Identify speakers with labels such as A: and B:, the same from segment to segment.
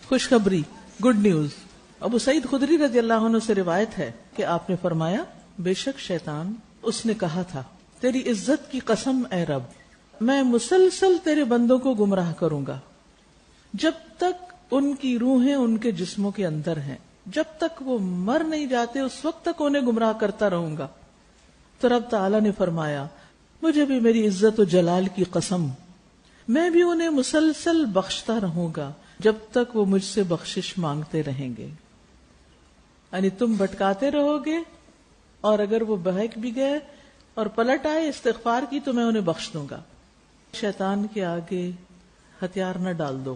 A: خوشخبری، good news. ابو سعید خدری رضی اللہ عنہ سے روایت ہے کہ آپ نے فرمایا، بے شک شیطان اس نے کہا تھا، تیری عزت کی قسم اے رب، میں مسلسل تیرے بندوں کو گمراہ کروں گا جب تک ان کی روحیں ان کے جسموں کے اندر ہیں، جب تک وہ مر نہیں جاتے اس وقت تک انہیں گمراہ کرتا رہوں گا۔ تو رب تعالی نے فرمایا، مجھے بھی میری عزت و جلال کی قسم، میں بھی انہیں مسلسل بخشتا رہوں گا جب تک وہ مجھ سے بخشش مانگتے رہیں گے۔ یعنی تم بھٹکاتے رہو گے، اور اگر وہ بہک بھی گئے اور پلٹ آئے استغفار کی تو میں انہیں بخش دوں گا۔ شیطان کے آگے ہتھیار نہ ڈال دو،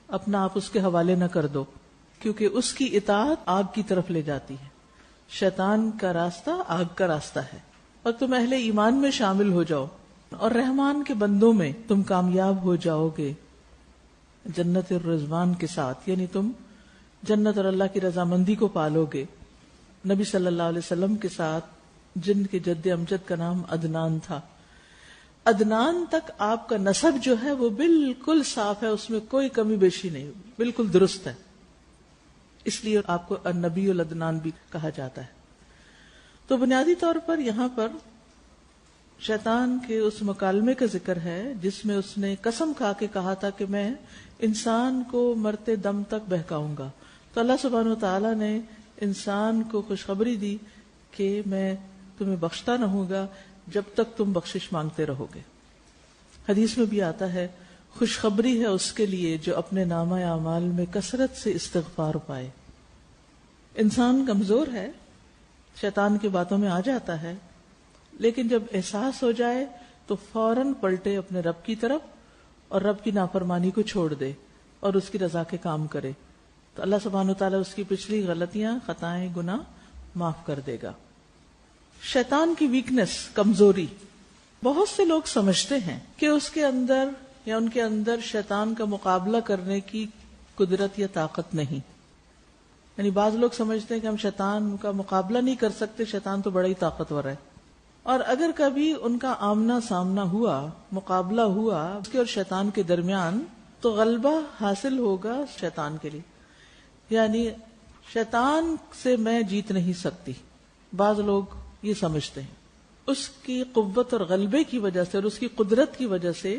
A: اپنا آپ اس کے حوالے نہ کر دو، کیونکہ اس کی اطاعت آگ کی طرف لے جاتی ہے۔ شیطان کا راستہ آگ کا راستہ ہے، اور تم اہل ایمان میں شامل ہو جاؤ اور رحمان کے بندوں میں تم کامیاب ہو جاؤ گے جنت الرضوان کے ساتھ، یعنی تم جنت اور اللہ کی رضامندی کو پالو گے۔ نبی صلی اللہ علیہ وسلم کے ساتھ جن کے جد امجد کا نام عدنان تھا، عدنان تک آپ کا نسب جو ہے وہ بالکل صاف ہے، اس میں کوئی کمی بیشی نہیں، بالکل درست ہے، اس لیے آپ کو النبی العدنان بھی کہا جاتا ہے۔ تو بنیادی طور پر یہاں پر شیطان کے اس مکالمے کا ذکر ہے جس میں اس نے قسم کھا کے کہا تھا کہ میں انسان کو مرتے دم تک بہکاؤں گا۔ تو اللہ سبحانہ وتعالی نے انسان کو خوشخبری دی کہ میں تمہیں بخشتا رہوں گا جب تک تم بخشش مانگتے رہو گے۔ حدیث میں بھی آتا ہے، خوشخبری ہے اس کے لیے جو اپنے نامہ اعمال میں کثرت سے استغفار پائے۔ انسان کمزور ہے، شیطان کی باتوں میں آ جاتا ہے، لیکن جب احساس ہو جائے تو فوراً پلٹے اپنے رب کی طرف اور رب کی نافرمانی کو چھوڑ دے اور اس کی رضا کے کام کرے، تو اللہ سبحانہ وتعالیٰ اس کی پچھلی غلطیاں، خطائیں، گناہ معاف کر دے گا۔ شیطان کی ویکنس، کمزوری، بہت سے لوگ سمجھتے ہیں کہ اس کے اندر یا ان کے اندر شیطان کا مقابلہ کرنے کی قدرت یا طاقت نہیں۔ یعنی بعض لوگ سمجھتے ہیں کہ ہم شیطان کا مقابلہ نہیں کر سکتے، شیطان تو بڑا ہی طاقتور ہے، اور اگر کبھی ان کا آمنا سامنا ہوا، مقابلہ ہوا اس کے اور شیطان کے درمیان، تو غلبہ حاصل ہوگا شیطان کے لیے، یعنی شیطان سے میں جیت نہیں سکتی۔ بعض لوگ یہ سمجھتے ہیں اس کی قوت اور غلبے کی وجہ سے اور اس کی قدرت کی وجہ سے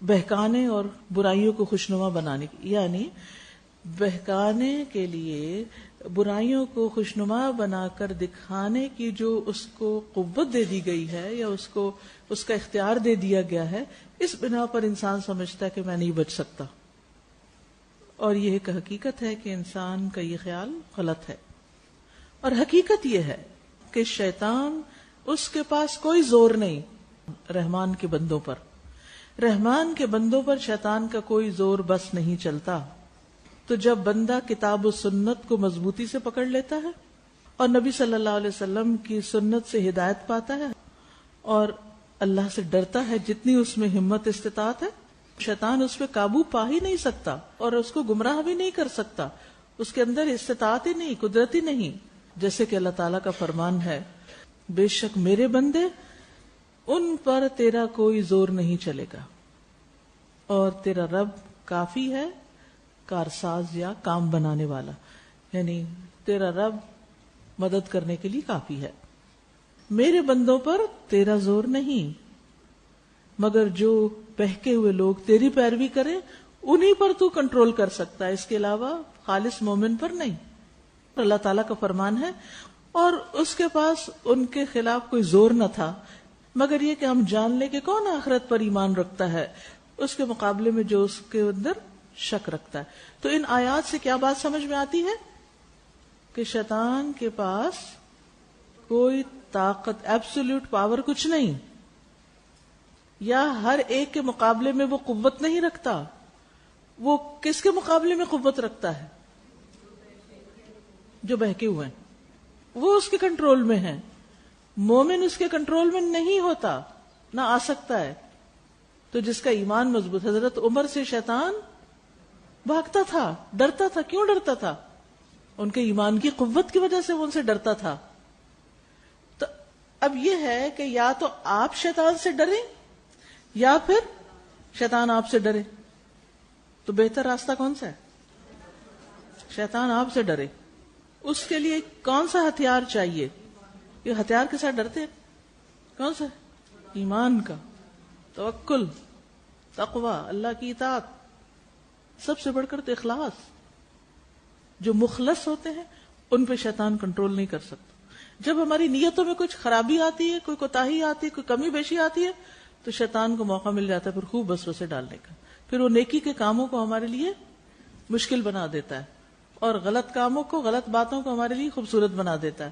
A: بہکانے اور برائیوں کو خوشنما بنانے کی، یعنی بہکانے کے لیے برائیوں کو خوشنما بنا کر دکھانے کی جو اس کو قوت دے دی گئی ہے یا اس کو اس کا اختیار دے دیا گیا ہے، اس بنا پر انسان سمجھتا ہے کہ میں نہیں بچ سکتا، اور یہ ایک حقیقت ہے کہ انسان کا یہ خیال غلط ہے۔ اور حقیقت یہ ہے کہ شیطان، اس کے پاس کوئی زور نہیں رحمان کے بندوں پر، رحمان کے بندوں پر شیطان کا کوئی زور بس نہیں چلتا۔ تو جب بندہ کتاب و سنت کو مضبوطی سے پکڑ لیتا ہے اور نبی صلی اللہ علیہ وسلم کی سنت سے ہدایت پاتا ہے اور اللہ سے ڈرتا ہے جتنی اس میں ہمت استطاعت ہے، شیطان اس پہ قابو پا ہی نہیں سکتا اور اس کو گمراہ بھی نہیں کر سکتا، اس کے اندر استطاعت ہی نہیں، قدرت ہی نہیں۔ جیسے کہ اللہ تعالیٰ کا فرمان ہے، بے شک میرے بندے، ان پر تیرا کوئی زور نہیں چلے گا، اور تیرا رب کافی ہے، کارساز یا کام بنانے والا، یعنی تیرا رب مدد کرنے کے لیے کافی ہے۔ میرے بندوں پر تیرا زور نہیں، مگر جو بہکے ہوئے لوگ تیری پیروی کریں انہی پر تو کنٹرول کر سکتا ہے، اس کے علاوہ خالص مومن پر نہیں۔ اللہ تعالیٰ کا فرمان ہے، اور اس کے پاس ان کے خلاف کوئی زور نہ تھا، مگر یہ کہ ہم جان لیں کہ کون آخرت پر ایمان رکھتا ہے اس کے مقابلے میں جو اس کے اندر شک رکھتا ہے۔ تو ان آیات سے کیا بات سمجھ میں آتی ہے کہ شیطان کے پاس کوئی طاقت، ایبسولوٹ پاور کچھ نہیں، یا ہر ایک کے مقابلے میں وہ قوت نہیں رکھتا۔ وہ کس کے مقابلے میں قوت رکھتا ہے؟ جو بہکے ہوئے ہیں، وہ اس کے کنٹرول میں ہیں۔ مومن اس کے کنٹرول میں نہیں ہوتا، نہ آ سکتا ہے۔ تو جس کا ایمان مضبوط، حضرت عمر سے شیطان بھاگتا تھا، ڈرتا تھا۔ کیوں ڈرتا تھا؟ ان کے ایمان کی قوت کی وجہ سے وہ ان سے ڈرتا تھا۔ تو اب یہ ہے کہ یا تو آپ شیطان سے ڈریں یا پھر شیطان آپ سے ڈرے، تو بہتر راستہ کون سا ہے؟ شیطان آپ سے ڈرے، اس کے لیے کون سا ہتھیار چاہیے؟ یہ ہتھیار کے ساتھ ڈرتے ہیں کون سا؟ ایمان کا، توکل، تقوی، اللہ کی اطاعت، سب سے بڑھ کر تو اخلاص۔ جو مخلص ہوتے ہیں ان پہ شیطان کنٹرول نہیں کر سکتا۔ جب ہماری نیتوں میں کچھ خرابی آتی ہے، کوئی کوتاہی آتی ہے، کوئی کمی بیشی آتی ہے، تو شیطان کو موقع مل جاتا ہے پھر خوب وسوسے ڈالنے کا، پھر وہ نیکی کے کاموں کو ہمارے لیے مشکل بنا دیتا ہے اور غلط کاموں کو، غلط باتوں کو ہمارے لیے خوبصورت بنا دیتا ہے،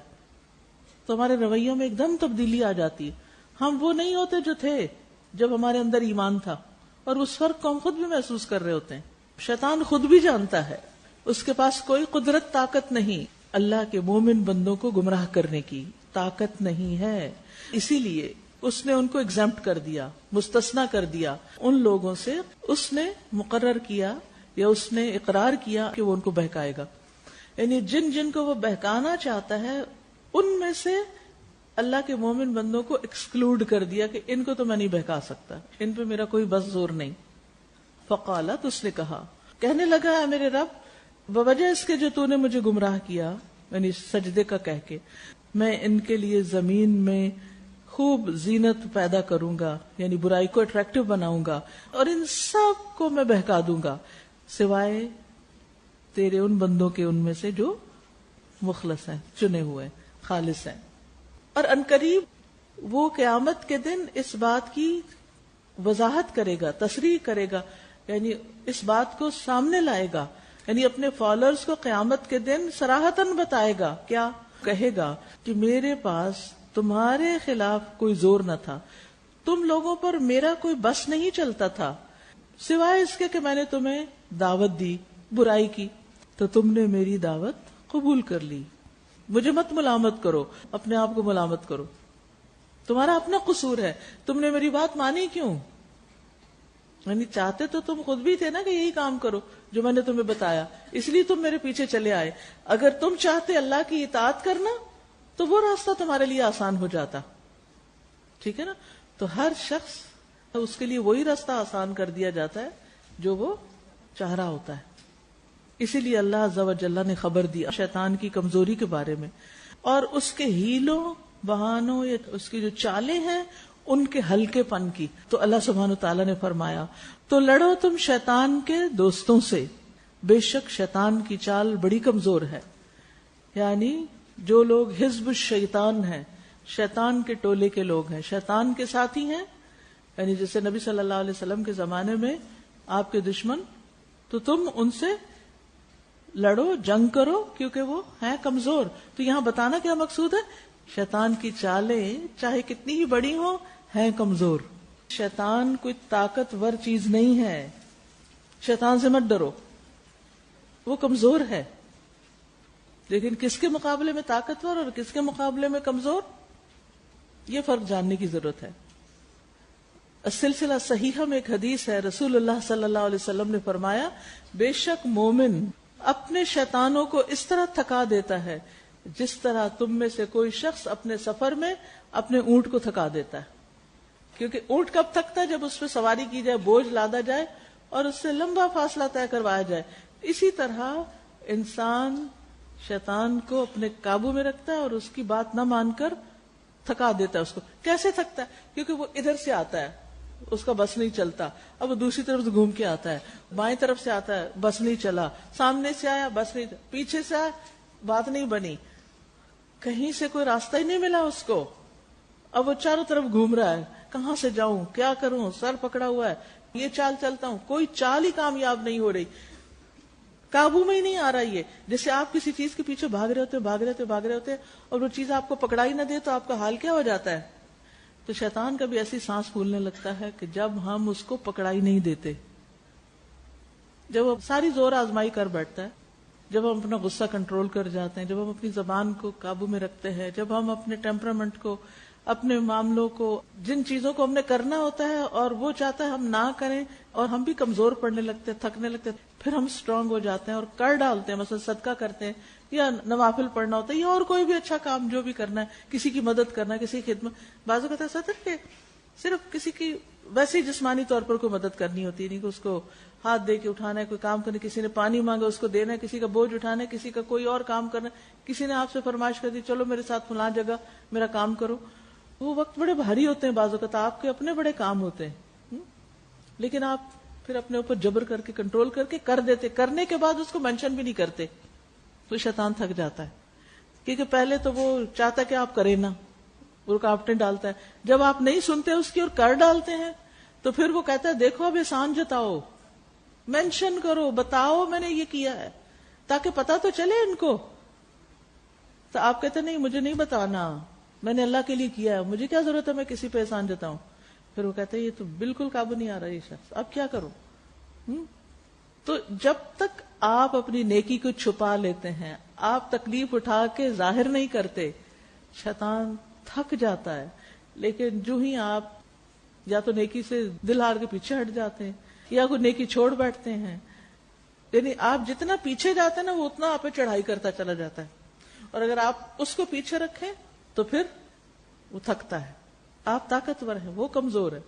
A: تو ہمارے رویوں میں ایک دم تبدیلی آ جاتی ہے۔ ہم وہ نہیں ہوتے جو تھے جب ہمارے اندر ایمان تھا، اور اس فرق کو ہم خود بھی محسوس کر رہے ہوتے ہیں۔ شیطان خود بھی جانتا ہے، اس کے پاس کوئی قدرت، طاقت نہیں اللہ کے مومن بندوں کو گمراہ کرنے کی، طاقت نہیں ہے۔ اسی لیے اس نے ان کو ایگزمپٹ کر دیا، مستثنا کر دیا ان لوگوں سے۔ اس نے مقرر کیا یا اس نے اقرار کیا کہ وہ ان کو بہکائے گا، یعنی جن جن کو وہ بہکانا چاہتا ہے ان میں سے اللہ کے مومن بندوں کو ایکسکلوڈ کر دیا کہ ان کو تو میں نہیں بہکا سکتا، ان پہ میرا کوئی بس زور نہیں۔ فقالت، اس نے کہا، کہنے لگا، ہے میرے رب، بوجہ اس کے جو تو نے مجھے گمراہ کیا، یعنی سجدے کا کہہ کے، میں ان کے لیے زمین میں خوب زینت پیدا کروں گا، یعنی برائی کو اٹریکٹیو بناؤں گا، اور ان سب کو میں بہکا دوں گا سوائے تیرے ان بندوں کے، ان میں سے جو مخلص ہیں، چنے ہوئے، خالص ہیں۔ اور عنقریب وہ قیامت کے دن اس بات کی وضاحت کرے گا، تصریح کرے گا، یعنی اس بات کو سامنے لائے گا، یعنی اپنے فالوورز کو قیامت کے دن صراحتاً بتائے گا، کیا کہے گا کہ میرے پاس تمہارے خلاف کوئی زور نہ تھا، تم لوگوں پر میرا کوئی بس نہیں چلتا تھا، سوائے اس کے کہ میں نے تمہیں دعوت دی برائی کی، تو تم نے میری دعوت قبول کر لی۔ مجھے مت ملامت کرو، اپنے آپ کو ملامت کرو، تمہارا اپنا قصور ہے، تم نے میری بات مانی کیوں؟ یعنی چاہتے تو تم خود بھی تھے نا کہ یہی کام کرو جو میں نے تمہیں بتایا، اس لیے تم میرے پیچھے چلے آئے۔ اگر تم چاہتے اللہ کی اطاعت کرنا تو وہ راستہ تمہارے لیے آسان ہو جاتا، ٹھیک ہے نا؟ تو ہر شخص اس کے لیے وہی راستہ آسان کر دیا جاتا ہے جو وہ چاہ رہا ہوتا ہے۔ اسی لیے اللہ عز و جل نے خبر دی شیطان کی کمزوری کے بارے میں اور اس کے ہیلوں، بہانوں یا اس کی جو چالیں ہیں ان کے ہلکے پن کی۔ تو اللہ سبحانہ تعالیٰ نے فرمایا، تو لڑو تم شیطان کے دوستوں سے، بے شک شیطان کی چال بڑی کمزور ہے۔ یعنی جو لوگ حزب الشیطان ہیں، شیطان کے ٹولے کے لوگ ہیں، شیطان کے ساتھی ہیں، یعنی جیسے نبی صلی اللہ علیہ وسلم کے زمانے میں آپ کے دشمن، تو تم ان سے لڑو، جنگ کرو، کیونکہ وہ ہیں کمزور۔ تو یہاں بتانا کیا مقصود ہے؟ شیطان کی چالیں چاہے کتنی ہی بڑی ہوں ہیں کمزور۔ شیطان کوئی طاقتور چیز نہیں ہے، شیطان سے مت ڈرو، وہ کمزور ہے، لیکن کس کے مقابلے میں طاقتور اور کس کے مقابلے میں کمزور، یہ فرق جاننے کی ضرورت ہے۔ السلسلہ صحیحہ میں ایک حدیث ہے، رسول اللہ صلی اللہ علیہ وسلم نے فرمایا، بے شک مومن اپنے شیطانوں کو اس طرح تھکا دیتا ہے جس طرح تم میں سے کوئی شخص اپنے سفر میں اپنے اونٹ کو تھکا دیتا ہے۔ کیونکہ اونٹ کب تھکتا ہے؟ جب اس پہ سواری کی جائے، بوجھ لادا جائے اور اس سے لمبا فاصلہ طے کروایا جائے۔ اسی طرح انسان شیطان کو اپنے قابو میں رکھتا ہے اور اس کی بات نہ مان کر تھکا دیتا ہے اس کو۔ کیسے تھکتا ہے؟ کیونکہ وہ ادھر سے آتا ہے، اس کا بس نہیں چلتا، اب وہ دوسری طرف سے گھوم کے آتا ہے، بائیں طرف سے آتا ہے، بس نہیں چلا، سامنے سے آیا، بس نہیں، پیچھے سے آیا، بات نہیں بنی، کہیں سے کوئی راستہ ہی نہیں ملا اس کو، اب وہ چاروں طرف گھوم رہا ہے، کہاں سے جاؤں، کیا کروں، سر پکڑا ہوا ہے، یہ چال چلتا ہوں، کوئی چال ہی کامیاب نہیں ہو رہی، قابو میں ہی نہیں آ رہا۔ یہ جیسے آپ کسی چیز کے پیچھے بھاگ رہے ہوتے اور وہ چیز آپ کو پکڑا ہی نہ دے تو آپ کا حال کیا ہو جاتا ہے؟ تو شیطان کبھی ایسی سانس پھولنے لگتا ہے کہ جب ہم اس کو پکڑا ہی نہیں دیتے، جب وہ ساری زور آزمائی کر بیٹھتا ہے، جب ہم اپنا غصہ کنٹرول کر جاتے ہیں، جب ہم اپنی زبان کو قابو میں رکھتے ہیں، جب ہم اپنے ٹیمپرامنٹ کو، اپنے معاملوں کو، جن چیزوں کو ہم نے کرنا ہوتا ہے اور وہ چاہتا ہے ہم نہ کریں اور ہم بھی کمزور پڑنے لگتے ہیں، تھکنے لگتے ہیں، پھر ہم سٹرونگ ہو جاتے ہیں اور کر ڈالتے ہیں، مثلا صدقہ کرتے ہیں یا نوافل پڑھنا ہوتا ہے یا اور کوئی بھی اچھا کام جو بھی کرنا ہے، کسی کی مدد کرنا ہے، کسی کی خدمت۔ بعض اوقات ایسا تھا کہ صرف کسی کی ویسے ہی جسمانی طور پر کوئی مدد کرنی ہوتی ہے، نہیں کہ اس کو ہاتھ دے کے اٹھانا ہے، کوئی کام کرنا، کسی نے پانی مانگا اس کو دینا ہے، کسی کا بوجھ اٹھانا ہے، کسی کا کوئی اور کام کرنا ہے، کسی نے آپ سے فرمائش کر دی چلو میرے ساتھ فلاں جگہ میرا کام کرو. وہ وقت بڑے بھاری ہوتے ہیں، بعض اوقات آپ کے اپنے بڑے کام ہوتے ہیں، لیکن آپ پھر اپنے اوپر جبر کر کے کنٹرول کر کے کر دیتے، کرنے کے بعد اس کو مینشن بھی نہیں کرتے، تو شیطان تھک جاتا ہے. کیونکہ پہلے تو وہ چاہتا ہے کہ آپ کریں نہ، وہ رکاوٹیں ڈالتا ہے. جب آپ نہیں سنتے اس کی اور کر ڈالتے ہیں تو پھر وہ کہتا ہے دیکھو اب احسان جتاؤ، مینشن کرو، بتاؤ میں نے یہ کیا ہے تاکہ پتا تو چلے ان کو. تو آپ کہتے نہیں مجھے نہیں بتانا، میں نے اللہ کے لیے کیا ہے، مجھے کیا ضرورت ہے میں کسی پہ احسان جتاؤں. پھر وہ کہتے ہیں یہ تو بالکل قابو نہیں آ رہا یہ شخص، اب کیا کروں. تو جب تک آپ اپنی نیکی کو چھپا لیتے ہیں، آپ تکلیف اٹھا کے ظاہر نہیں کرتے، شیطان تھک جاتا ہے. لیکن جو ہی آپ یا تو نیکی سے دل ہار کے پیچھے ہٹ جاتے ہیں یا کوئی نیکی چھوڑ بیٹھتے ہیں، یعنی آپ جتنا پیچھے جاتے ہیں نا وہ اتنا آپ پہ چڑھائی کرتا چلا جاتا ہے. اور اگر آپ اس کو پیچھے رکھیں تو پھر وہ تھکتا ہے. آپ طاقتور ہیں، وہ کمزور ہے.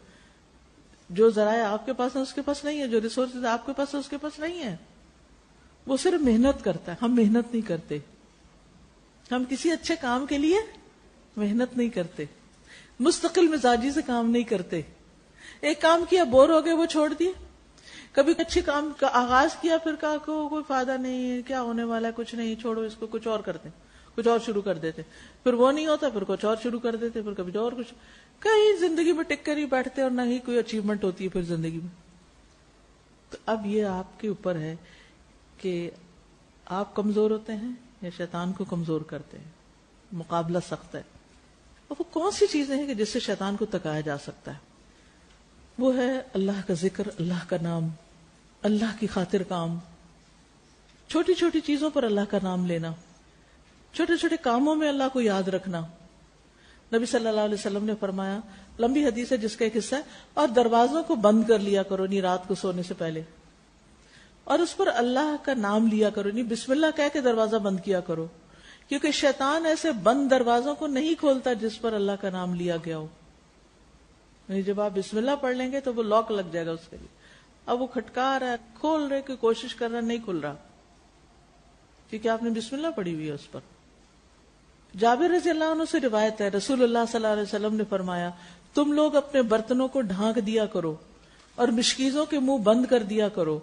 A: جو ذرائع آپ کے پاس ہیں اس کے پاس نہیں ہے، جو ریسورسز آپ کے پاس ہیں اس کے پاس نہیں ہے. وہ صرف محنت کرتا ہے، ہم محنت نہیں کرتے. ہم کسی اچھے کام کے لیے محنت نہیں کرتے، مستقل مزاجی سے کام نہیں کرتے. ایک کام کیا بور ہو گئے وہ چھوڑ دیے. کبھی اچھے کام کا آغاز کیا پھر کہا کو کوئی فائدہ نہیں ہے، کیا ہونے والا ہے، کچھ نہیں، چھوڑو اس کو، کچھ اور کرتے، کچھ اور شروع کر دیتے. پھر وہ نہیں ہوتا پھر کچھ اور شروع کر دیتے، پھر کبھی اور کچھ. کہیں زندگی میں ٹک کر ہی بیٹھتے اور نہ ہی کوئی اچیومنٹ ہوتی ہے پھر زندگی میں. تو اب یہ آپ کے اوپر ہے کہ آپ کمزور ہوتے ہیں یا شیطان کو کمزور کرتے ہیں. مقابلہ سخت ہے. اور وہ کون سی چیزیں ہیں کہ جس سے شیطان کو تکایا جا سکتا ہے؟ وہ ہے اللہ کا ذکر، اللہ کا نام، اللہ کی خاطر کام، چھوٹی چھوٹی چیزوں پر اللہ کا نام لینا، چھوٹے چھوٹے کاموں میں اللہ کو یاد رکھنا. نبی صلی اللہ علیہ وسلم نے فرمایا، لمبی حدیث ہے جس کا ایک حصہ ہے، اور دروازوں کو بند کر لیا کرو نہیں رات کو سونے سے پہلے، اور اس پر اللہ کا نام لیا کرو نہیں بسم اللہ کہہ کے دروازہ بند کیا کرو، کیونکہ شیطان ایسے بند دروازوں کو نہیں کھولتا جس پر اللہ کا نام لیا گیا ہو. جب آپ بسم اللہ پڑھ لیں گے تو وہ لاک لگ جائے گا اس کے لیے. اب وہ کھٹکا رہا ہے، کھول رہے کی کوشش کر رہا ہے، نہیں کھل رہا کیونکہ آپ نے بسم اللہ پڑھی ہوئی ہے اس پر. جابر رضی اللہ عنہ سے روایت ہے، رسول اللہ صلی اللہ علیہ وسلم نے فرمایا، تم لوگ اپنے برتنوں کو ڈھانک دیا کرو اور مشکیزوں کے منہ بند کر دیا کرو،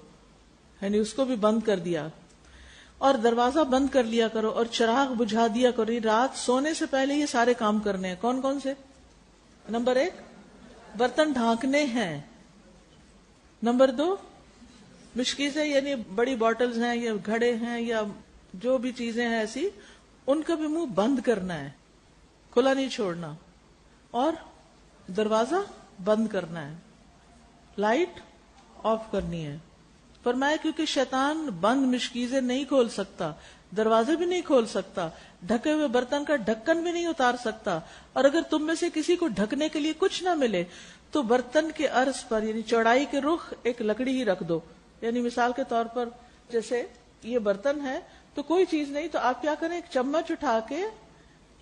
A: یعنی اس کو بھی بند کر دیا، اور دروازہ بند کر لیا کرو اور چراغ بجھا دیا کرو. رات سونے سے پہلے یہ سارے کام کرنے ہیں. کون کون سے؟ نمبر 1 برتن ڈھانکنے ہیں، نمبر 2 مشکیزیں یعنی بڑی بوٹلز ہیں یا گھڑے ہیں یا جو بھی چیزیں ہیں ایسی، ان کا بھی منہ بند کرنا ہے، کھلا نہیں چھوڑنا، اور دروازہ بند کرنا ہے، لائٹ آف کرنی ہے. فرمایا کیونکہ شیطان بند مشکیزیں نہیں کھول سکتا، دروازے بھی نہیں کھول سکتا، ڈھکے ہوئے برتن کا ڈھکن بھی نہیں اتار سکتا، اور اگر تم میں سے کسی کو ڈھکنے کے لیے کچھ نہ ملے تو برتن کے عرض پر یعنی چوڑائی کے رخ ایک لکڑی ہی رکھ دو. یعنی مثال کے طور پر جیسے یہ برتن ہے تو کوئی چیز نہیں تو آپ کیا کریں، ایک چمچ اٹھا کے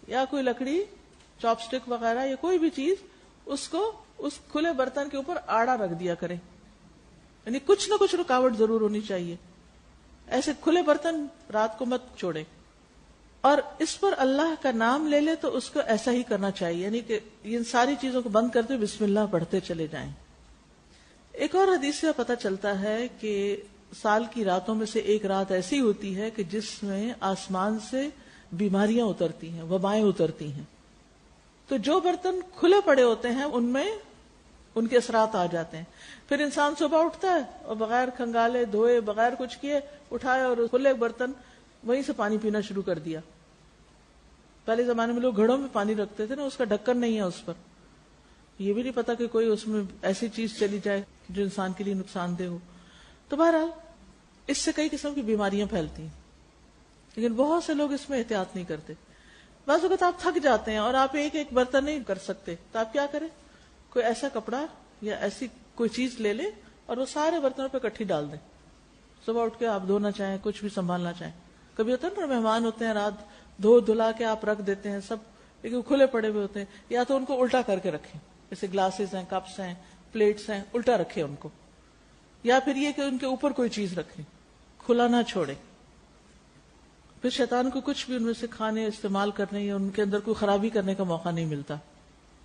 A: یا کوئی لکڑی چاپ سٹک وغیرہ یا کوئی بھی چیز اس کو اس کھلے برتن کے اوپر آڑا رکھ دیا کریں. یعنی کچھ نہ کچھ رکاوٹ ضرور ہونی چاہیے. ایسے کھلے برتن رات کو مت چھوڑے، اور اس پر اللہ کا نام لے لے تو اس کو ایسا ہی کرنا چاہیے، یعنی کہ ان ساری چیزوں کو بند کرتے بسم اللہ پڑھتے چلے جائیں. ایک اور حدیث سے پتہ چلتا ہے کہ سال کی راتوں میں سے ایک رات ایسی ہوتی ہے کہ جس میں آسمان سے بیماریاں اترتی ہیں، وبائیں اترتی ہیں. تو جو برتن کھلے پڑے ہوتے ہیں ان میں ان کے اثرات آ جاتے ہیں. پھر انسان صبح اٹھتا ہے اور بغیر کھنگالے دھوئے بغیر کچھ کیے اٹھائے اور کھلے برتن وہیں سے پانی پینا شروع کر دیا. پہلے زمانے میں لوگ گھڑوں میں پانی رکھتے تھے نا، اس کا ڈھکن نہیں ہے اس پر، یہ بھی نہیں پتا کہ کوئی اس میں ایسی چیز چلی جائے جو انسان کے لیے نقصان دہ ہو. تو بہرحال اس سے کئی قسم کی بیماریاں پھیلتی ہیں، لیکن بہت سے لوگ اس میں احتیاط نہیں کرتے. بعض اوقات آپ تھک جاتے ہیں اور آپ ایک ایک برتن نہیں کر سکتے تو آپ کیا کریں، کوئی ایسا کپڑا یا ایسی کوئی چیز لے لیں اور وہ سارے برتنوں پہ کٹھی ڈال دیں. صبح اٹھ کے آپ دھونا چاہیں، کچھ بھی سنبھالنا چاہیں. کبھی ہوتا ہے نا مہمان ہوتے ہیں رات دھو دھلا کے آپ رکھ دیتے ہیں سب، لیکن کھلے پڑے ہوئے ہوتے ہیں، یا تو ان کو الٹا کر کے رکھیں جیسے گلاسز ہیں، کپس ہیں، پلیٹس ہیں، الٹا رکھے ان کو، یا پھر یہ کہ ان کے اوپر کوئی چیز رکھیں، کھلا نہ چھوڑے. پھر شیطان کو کچھ بھی ان میں سے کھانے، استعمال کرنے یا ان کے اندر کوئی خرابی کرنے کا موقع نہیں ملتا.